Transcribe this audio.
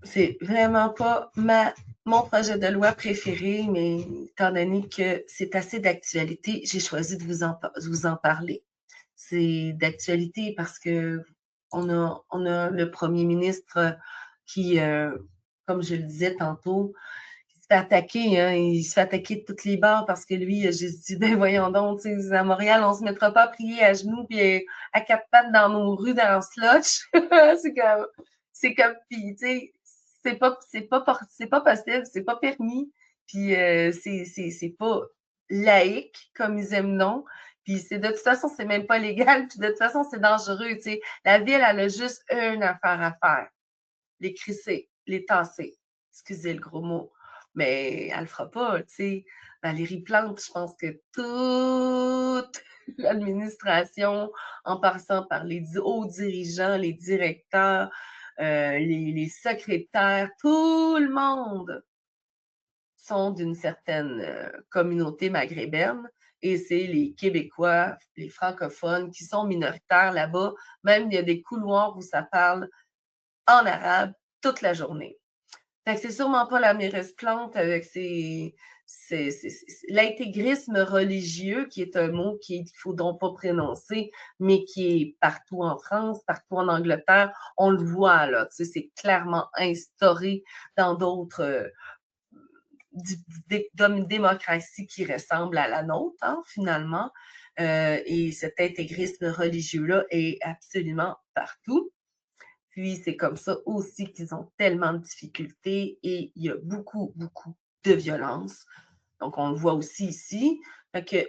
C'est vraiment pas mon projet de loi préféré, mais étant donné que c'est assez d'actualité, j'ai choisi de vous en parler. C'est d'actualité parce que on a le premier ministre qui, comme je le disais tantôt, il se fait attaquer, hein, il se fait attaquer de toutes les barres parce que lui, j'ai dit, ben voyons donc, à Montréal, on se mettra pas à prier à genoux puis à quatre pattes dans nos rues dans le slotch. c'est comme, puis tu sais, c'est pas possible, c'est pas permis, puis c'est pas laïque comme ils aiment non. Puis c'est de toute façon, c'est même pas légal, puis de toute façon, c'est dangereux, tu sais. La ville, elle a juste une affaire à faire, les crisser, les tasser. Excusez le gros mot. Mais elle le fera pas, tu sais. Valérie Plante, je pense que toute l'administration, en passant par les hauts dirigeants, les directeurs, les secrétaires, tout le monde sont d'une certaine communauté maghrébine et c'est les Québécois, les francophones qui sont minoritaires là-bas. Même il y a des couloirs où ça parle en arabe toute la journée. Fait que c'est sûrement pas la mairesse Plante avec l'intégrisme religieux, qui est un mot qu'il ne faut donc pas prononcer, mais qui est partout en France, partout en Angleterre. On le voit, là. Tu sais, c'est clairement instauré dans d'autres démocratie qui ressemble à la nôtre, hein, finalement. Et cet intégrisme religieux-là est absolument partout. Puis c'est comme ça aussi qu'ils ont tellement de difficultés et il y a beaucoup, beaucoup de violence. Donc on le voit aussi ici. Fait que